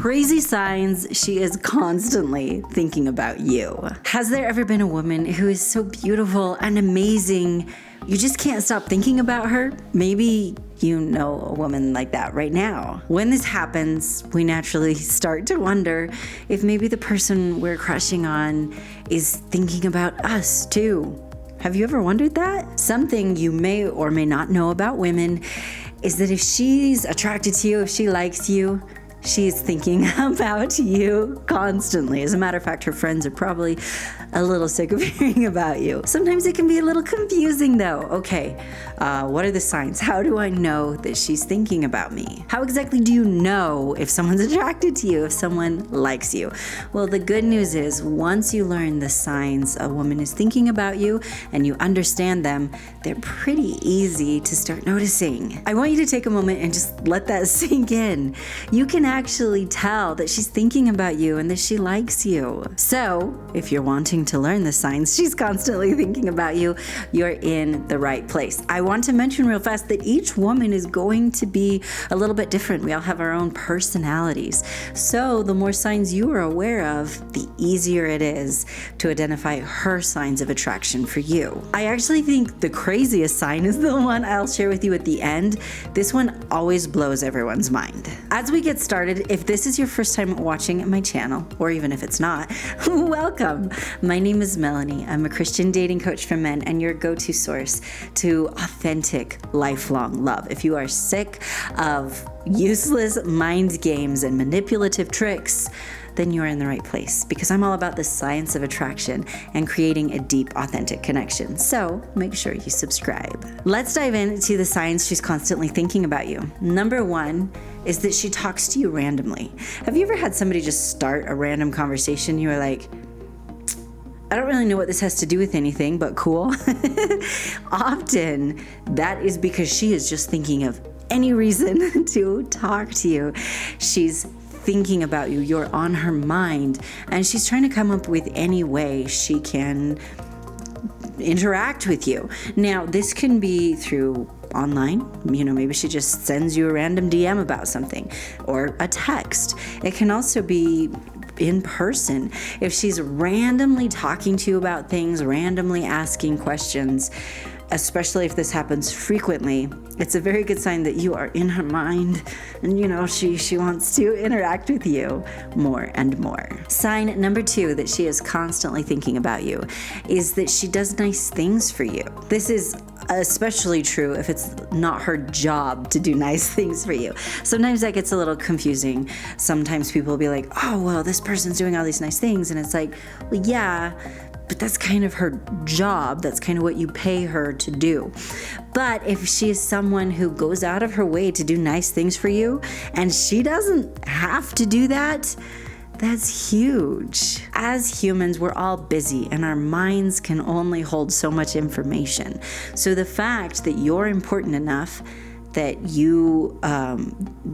crazy signs she is constantly thinking about you. Has there ever been a woman who is so beautiful and amazing, you just can't stop thinking about her? Maybe you know a woman like that right now. When this happens, we naturally start to wonder if maybe the person we're crushing on is thinking about us too. Have you ever wondered that? Something you may or may not know about women is that if she's attracted to you, if she likes you, she's thinking about you constantly. As a matter of fact, her friends are probably a little sick of hearing about you. Sometimes it can be a little confusing though. Okay, what are the signs? How do I know that she's thinking about me? How exactly do you know if someone's attracted to you, if someone likes you? Well, the good news is once you learn the signs a woman is thinking about you and you understand them, they're pretty easy to start noticing. I want you to take a moment and just let that sink in. You can actually tell that she's thinking about you and that she likes you. So if you're wanting to learn the signs she's constantly thinking about you, you're in the right place. I want to mention real fast that each woman is going to be a little bit different. We all have our own personalities. So the more signs you are aware of, the easier it is to identify her signs of attraction for you. I actually think the craziest sign is the one I'll share with you at the end. This one always blows everyone's mind. As we get started, if this is your first time watching my channel, or even if it's not, welcome. My name is Melannie. I'm a Christian dating coach for men and your go-to source to authentic, lifelong love. If you are sick of useless mind games and manipulative tricks, then you are in the right place, because I'm all about the science of attraction and creating a deep, authentic connection. So make sure you subscribe. Let's dive into the signs she's constantly thinking about you. Number one is that she talks to you randomly. Have you ever had somebody just start a random conversation? You were like, I don't really know what this has to do with anything, but cool. Often that is because she is just thinking of any reason to talk to you. She's thinking about you. You're on her mind, and she's trying to come up with any way she can interact with you. Now, this can be through online. Maybe she just sends you a random DM about something or a text. It can also be in person. If she's randomly talking to you about things, randomly asking questions, especially if this happens frequently, it's a very good sign that you are in her mind and she wants to interact with you more and more. Sign number two that she is constantly thinking about you is that she does nice things for you. This is especially true if it's not her job to do nice things for you. Sometimes that gets a little confusing. Sometimes people will be like, oh, well, this person's doing all these nice things. And it's like, well, yeah, but that's kind of her job. That's kind of what you pay her to do. But if she is someone who goes out of her way to do nice things for you and she doesn't have to do that, that's huge. As humans, we're all busy and our minds can only hold so much information. So the fact that you're important enough that you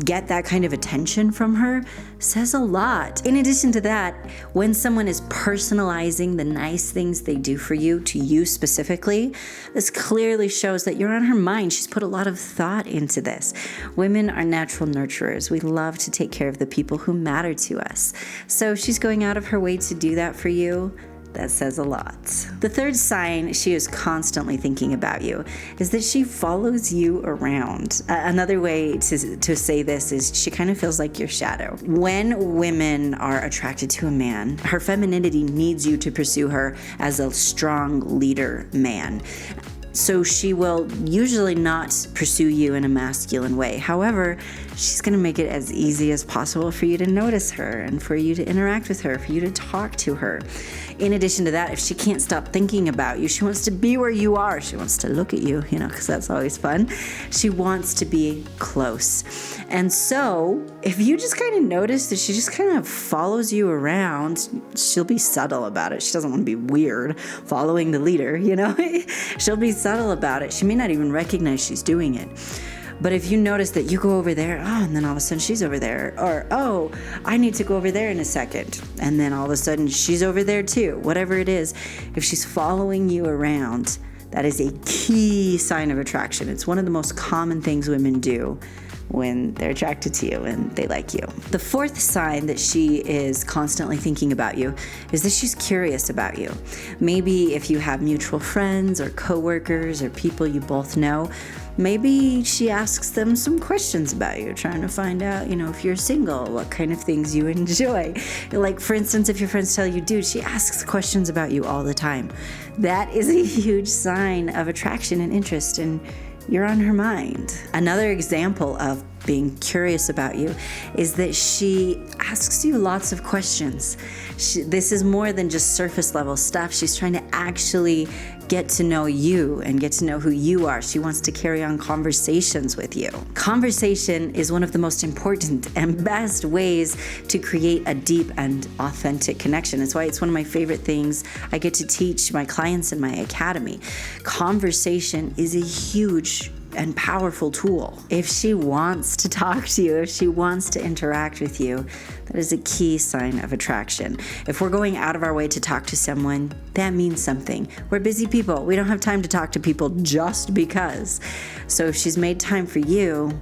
get that kind of attention from her says a lot. In addition to that, when someone is personalizing the nice things they do for you to you specifically, this clearly shows that you're on her mind. She's put a lot of thought into this. Women are natural nurturers. We love to take care of the people who matter to us. So she's going out of her way to do that for you. That says a lot. The third sign she is constantly thinking about you is that she follows you around. Another way to say this is she kind of feels like your shadow. When women are attracted to a man, her femininity needs you to pursue her as a strong leader man. So she will usually not pursue you in a masculine way. However, she's going to make it as easy as possible for you to notice her and for you to interact with her, for you to talk to her. In addition to that, if she can't stop thinking about you, she wants to be where you are. She wants to look at you, because that's always fun. She wants to be close. And so if you just kind of notice that she just kind of follows you around, she'll be subtle about it. She doesn't want to be weird following the leader, She'll be subtle about it. She may not even recognize she's doing it. But if you notice that you go over there, and then all of a sudden she's over there, or, I need to go over there in a second, and then all of a sudden she's over there too, whatever it is, if she's following you around, that is a key sign of attraction. It's one of the most common things women do when they're attracted to you and they like you. The fourth sign that she is constantly thinking about you is that she's curious about you. Maybe if you have mutual friends or coworkers or people you both know, maybe she asks them some questions about you, trying to find out, if you're single, what kind of things you enjoy. Like, for instance, if your friends tell you, dude, she asks questions about you all the time. That is a huge sign of attraction and interest, and you're on her mind. Another example of being curious about you is that she asks you lots of questions. This is more than just surface level stuff. She's trying to actually get to know you and get to know who you are. She wants to carry on conversations with you. Conversation is one of the most important and best ways to create a deep and authentic connection. That's why it's one of my favorite things I get to teach my clients in my academy. Conversation is a huge and powerful tool. If she wants to talk to you, if she wants to interact with you, that is a key sign of attraction. If we're going out of our way to talk to someone, that means something. We're busy people. We don't have time to talk to people just because. So if she's made time for you,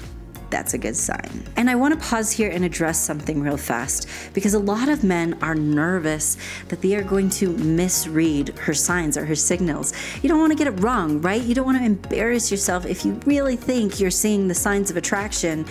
that's a good sign. And I want to pause here and address something real fast, because a lot of men are nervous that they are going to misread her signs or her signals. You don't want to get it wrong, right? You don't want to embarrass yourself if you really think you're seeing the signs of attraction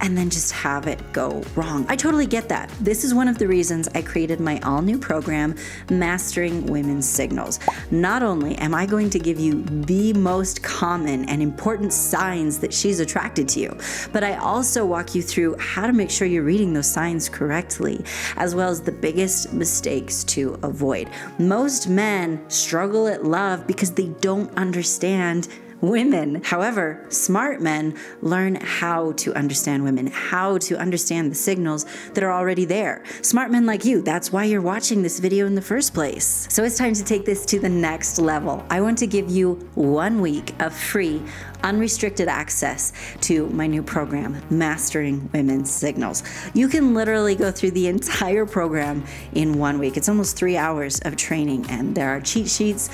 and then just have it go wrong. I totally get that. This is one of the reasons I created my all-new program, Mastering Women's Signals. Not only am I going to give you the most common and important signs that she's attracted to you, but I also walk you through how to make sure you're reading those signs correctly, as well as the biggest mistakes to avoid. Most men struggle at love because they don't understand women. However, smart men learn how to understand women, how to understand the signals that are already there. Smart men like you, that's why you're watching this video in the first place. So it's time to take this to the next level. I want to give you 1 week of free, unrestricted access to my new program, Mastering Women's Signals. You can literally go through the entire program in 1 week. It's almost 3 hours of training, and there are cheat sheets.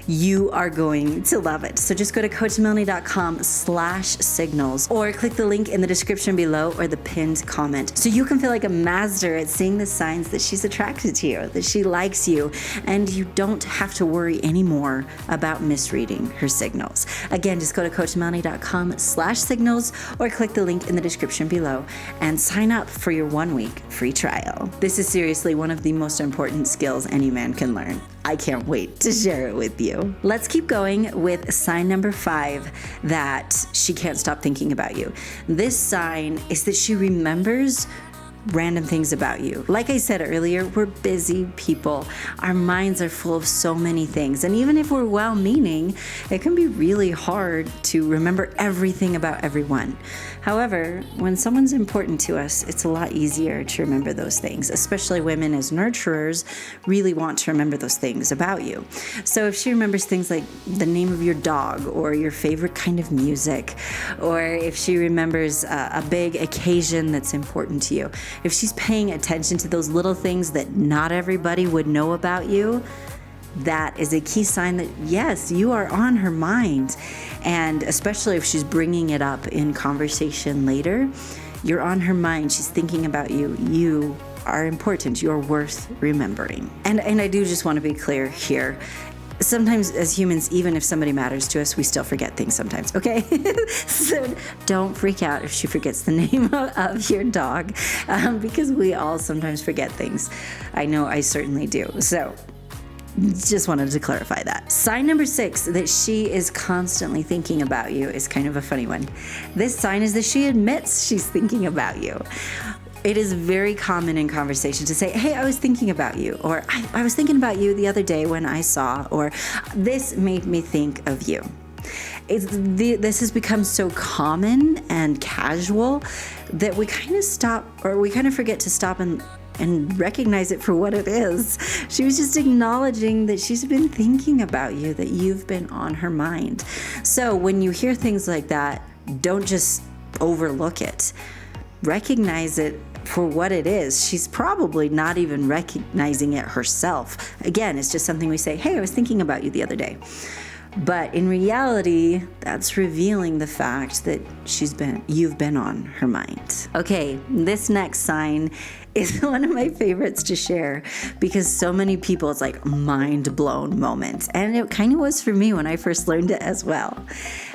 You are going to love it. So just go to coachmelannie.com/signals or click the link in the description below or the pinned comment so you can feel like a master at seeing the signs that she's attracted to you, that she likes you, and you don't have to worry anymore about misreading her signals. Again, just go to coachmelannie.com/signals or click the link in the description below and sign up for your 1 week free trial. This is seriously one of the most important skills any man can learn. I can't wait to share it with you. Let's keep going with sign number 5, that she can't stop thinking about you. This sign is that she remembers random things about you. Like I said earlier, we're busy people. Our minds are full of so many things. And even if we're well-meaning, it can be really hard to remember everything about everyone. However, when someone's important to us, it's a lot easier to remember those things, especially women as nurturers really want to remember those things about you. So if she remembers things like the name of your dog or your favorite kind of music, or if she remembers a big occasion that's important to you, if she's paying attention to those little things that not everybody would know about you, that is a key sign that, yes, you are on her mind. And especially if she's bringing it up in conversation later, you're on her mind. She's thinking about you. You are important. You're worth remembering. And I do just want to be clear here. Sometimes as humans, even if somebody matters to us, we still forget things sometimes, okay? So don't freak out if she forgets the name of your dog, because we all sometimes forget things. I know I certainly do. So just wanted to clarify that. Sign number 6, that she is constantly thinking about you, is kind of a funny one. This sign is that she admits she's thinking about you. It is very common in conversation to say, hey, I was thinking about you, or I was thinking about you the other day when I saw, or this made me think of you. This has become so common and casual that we kind of forget to stop and recognize it for what it is. She was just acknowledging that she's been thinking about you, that you've been on her mind. So when you hear things like that, don't just overlook it. Recognize it for what it is. She's probably not even recognizing it herself. Again, it's just something we say, hey, I was thinking about you the other day. But in reality, that's revealing the fact that you've been on her mind. Okay, this next sign is one of my favorites to share because so many people, it's like mind blown moments. And it kind of was for me when I first learned it as well.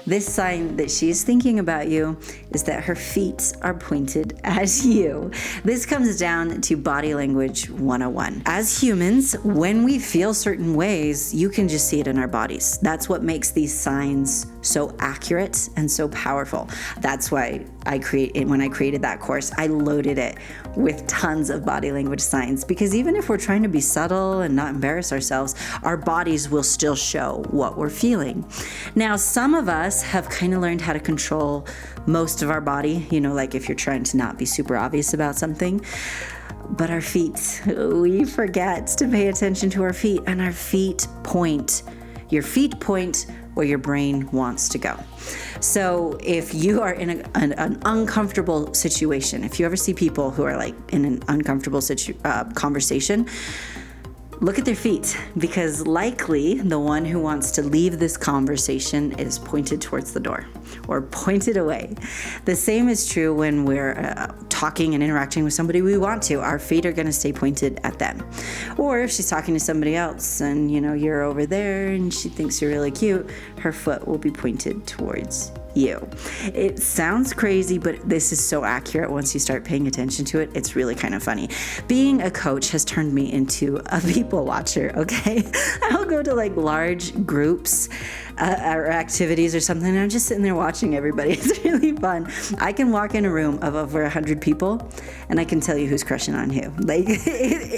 This sign that she's thinking about you is that her feet are pointed at you. This comes down to body language 101. As humans, when we feel certain ways, you can just see it in our bodies. That's what makes these signs so accurate and so powerful. That's why when I created that course, I loaded it with tons of body language signs, because even if we're trying to be subtle and not embarrass ourselves, our bodies will still show what we're feeling. Now, some of us have kind of learned how to control most of our body, like if you're trying to not be super obvious about something. But our feet, we forget to pay attention to our feet, and our feet point. Your feet point where your brain wants to go. So if you are in an uncomfortable situation, if you ever see people who are like in an uncomfortable conversation, look at their feet, because likely the one who wants to leave this conversation is pointed towards the door or pointed away. The same is true when we're talking and interacting with somebody we want to. Our feet are going to stay pointed at them. Or if she's talking to somebody else and you're over there and she thinks you're really cute, her foot will be pointed towards you. It sounds crazy, but this is so accurate once you start paying attention to it. It's really kind of funny. Being a coach has turned me into a people watcher, okay? I'll go to like large groups or activities or something, and I'm just sitting there watching everybody. It's really fun. I can walk in a room of over 100 people and I can tell you who's crushing on who. Like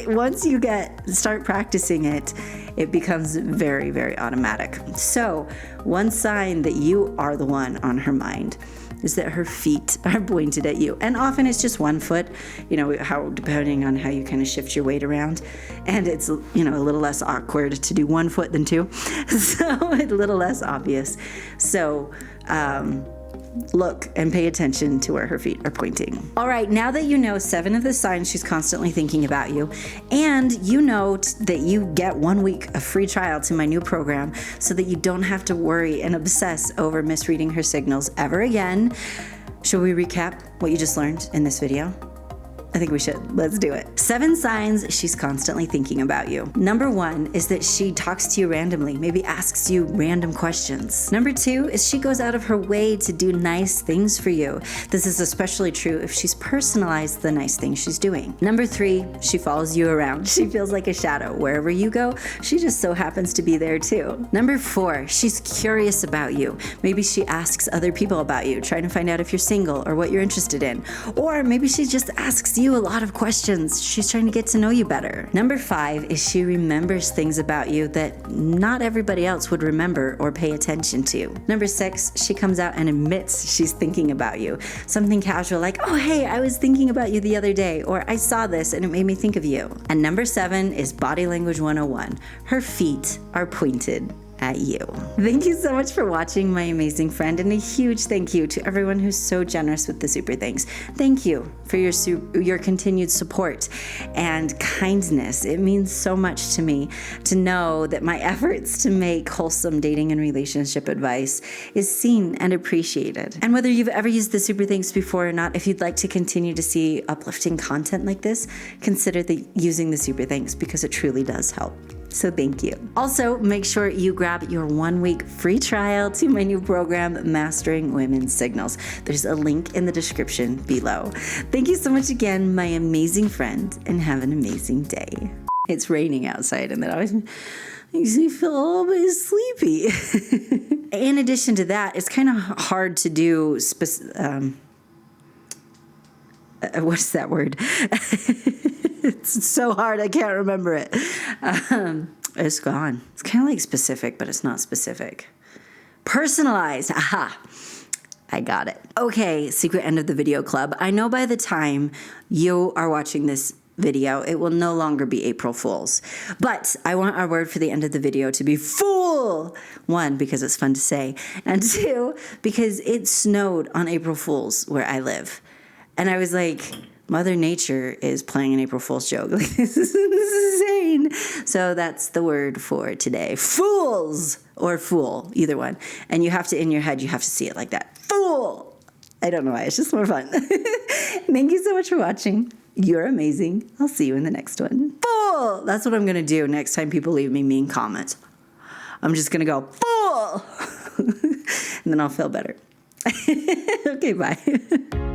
once you start practicing it, it becomes very, very automatic. So one sign that you are the one on her mind is that her feet are pointed at you. And often it's just one foot, depending on how you kind of shift your weight around. And it's, a little less awkward to do one foot than two. So it's a little less obvious. So, look and pay attention to where her feet are pointing. All right, now that you know 7 of the signs she's constantly thinking about you, and you know that you get 1 week of free trial to my new program so that you don't have to worry and obsess over misreading her signals ever again, shall we recap what you just learned in this video? I think we should. Let's do it. 7 signs she's constantly thinking about you. Number 1 is that she talks to you randomly, maybe asks you random questions. Number 2 is she goes out of her way to do nice things for you. This is especially true if she's personalized the nice things she's doing. Number 3, she follows you around. She feels like a shadow. Wherever you go, she just so happens to be there too. Number 4, she's curious about you. Maybe she asks other people about you, trying to find out if you're single or what you're interested in. Or maybe she just asks you a lot of questions. She's trying to get to know you better. Number 5 is she remembers things about you that not everybody else would remember or pay attention to. Number 6, she comes out and admits she's thinking about you. Something casual like, oh, hey, I was thinking about you the other day, or I saw this and it made me think of you. And number 7 is body language 101. Her feet are pointed at you. Thank you so much for watching, my amazing friend, and a huge thank you to everyone who's so generous with the super thanks. Thank you for your continued support and kindness. It means so much to me to know that my efforts to make wholesome dating and relationship advice is seen and appreciated. And whether you've ever used the super thanks before or not, if you'd like to continue to see uplifting content like this, consider using the super thanks, because it truly does help. So thank you. Also, make sure you grab your 1 week free trial to my new program, Mastering Women's Signals. There's a link in the description below. Thank you so much again, my amazing friend, and have an amazing day. It's raining outside, and that always makes me feel a little bit sleepy. In addition to that, it's kind of hard to do what's that word? It's so hard, I can't remember it. It's gone. It's kind of like specific, but it's not specific. Personalized. Aha. I got it. Okay, secret end of the video club. I know by the time you are watching this video, it will no longer be April Fool's. But I want our word for the end of the video to be fool. 1, because it's fun to say. And 2, because it snowed on April Fool's where I live. And I was like, Mother Nature is playing an April Fool's joke. Like, this is insane. So that's the word for today. Fools or fool, either one. And you have to, in your head, you have to see it like that. Fool. I don't know why. It's just more fun. Thank you so much for watching. You're amazing. I'll see you in the next one. Fool. That's what I'm going to do next time people leave me mean comments. I'm just going to go, fool. And then I'll feel better. Okay, bye.